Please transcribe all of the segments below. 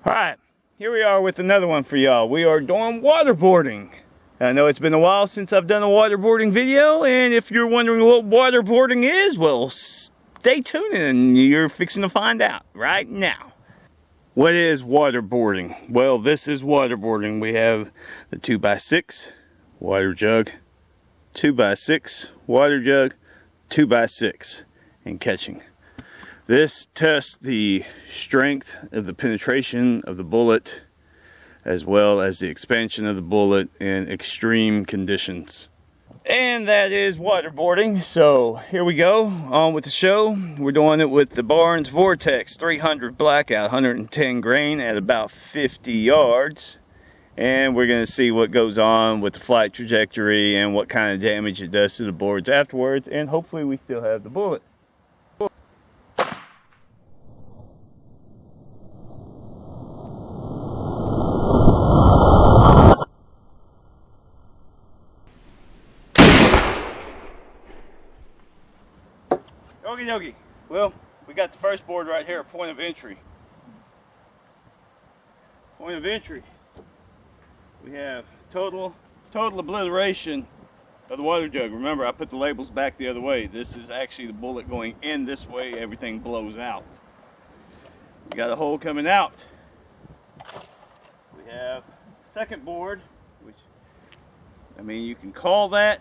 Alright, here we are with another one for y'all. We are doing waterboarding. I know it's been a while since I've done a waterboarding video, and if you're wondering what waterboarding is, well, stay tuned and you're fixing to find out right now. What is waterboarding? Well, this is waterboarding. We have the 2x6 water jug, 2x6 water jug, 2x6, and catching. This tests the strength of the penetration of the bullet as well as the expansion of the bullet in extreme conditions. And that is waterboarding. So here we go, on with the show. We're doing it with the Barnes vor-tx 300 blackout, 110 grain at about 50 yards. And we're going to see what goes on with the flight trajectory and what kind of damage it does to the boards afterwards. And hopefully we still have the bullet. Okie dokie. Well, we got the first board right here, point of entry. Point of entry. We have total obliteration of the water jug. Remember, I put the labels back the other way. This is actually the bullet going in this way. Everything blows out. We got a hole coming out. We have second board, which, I mean, you can call that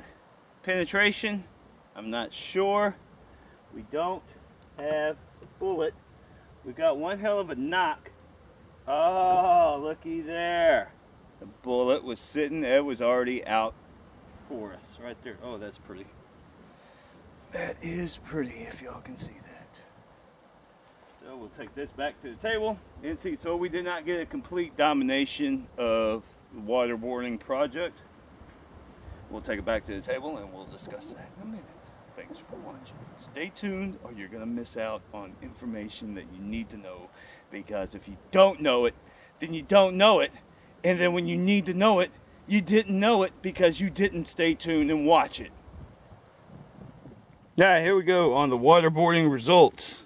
penetration. I'm not sure. We don't have a bullet. We've got one hell of a knock. Oh, looky there. The bullet was sitting, it was already out for us right there. Oh, that's pretty. That is pretty, if y'all can see that. So we'll take this back to the table and see. So we did not get a complete domination of the waterboarding project. We'll take it back to the table and we'll discuss that in a minute. Thanks for watching. Stay tuned or you're going to miss out on information that you need to know, because if you don't know it, then you don't know it, and then when you need to know it, you didn't know it because you didn't stay tuned and watch it. Alright, here we go on the waterboarding results.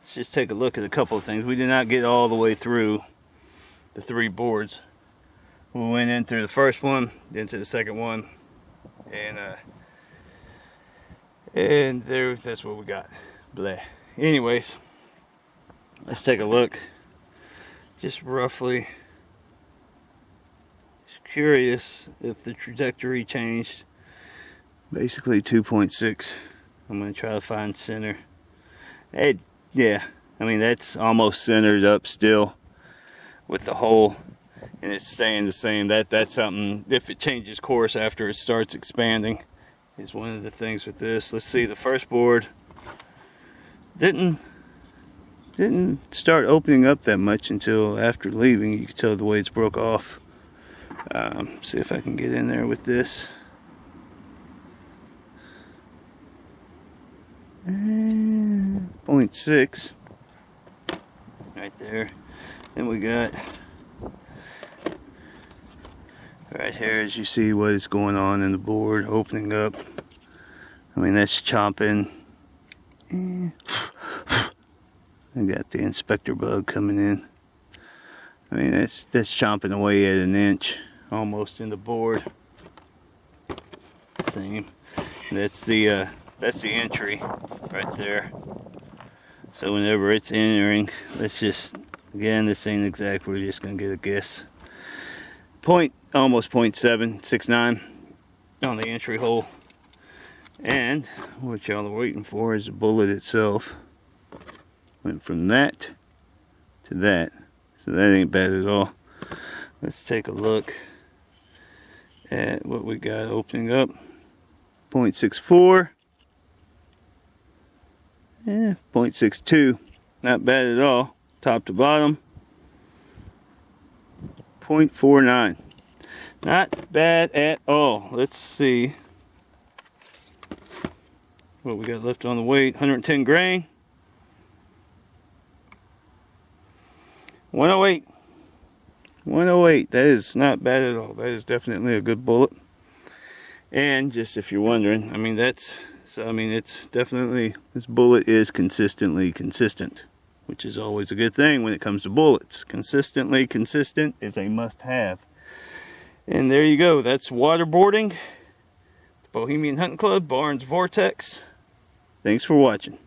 Let's just take a look at a couple of things. We did not get all the way through the three boards. We went in through the first one, then to the second one, and there, that's what we got. Blah. Anyways, let's take a look. Just roughly. Just curious if the trajectory changed. Basically 2.6. I'm going to try to find center. Hey, yeah. I mean, that's almost centered up still with the hole. And it's staying the same. That's something, if it changes course after it starts expanding, is one of the things with this. Let's see, the first board didn't start opening up that much until after leaving. You can tell the way it's broke off. See if I can get in there with this. 0.6 right there. Then we got right here, as you see what is going on in the board opening up. I mean, that's chomping. I got the inspector bug coming in. I mean, that's chomping away at an inch almost in the board. Same. That's the entry right there. So whenever it's entering, let's just, again, this ain't exact, we're just gonna get a guess. Almost 0.769 on the entry hole. And what y'all are waiting for is the bullet itself. Went from that to that. So that ain't bad at all. Let's take a look at what we got opening up. 0.64. Yeah, 0.62. Not bad at all. Top to bottom. 0.49. Not bad at all. Let's see what we got left on the weight. 110 grain. 108. 108. That is not bad at all. That is definitely a good bullet. And just if you're wondering, I mean, it's definitely, this bullet is consistently consistent which is always a good thing when it comes to bullets. Consistently consistent is a must-have. And there you go. That's waterboarding. Bohemian Hunting Club, Barnes Vortex. Thanks for watching.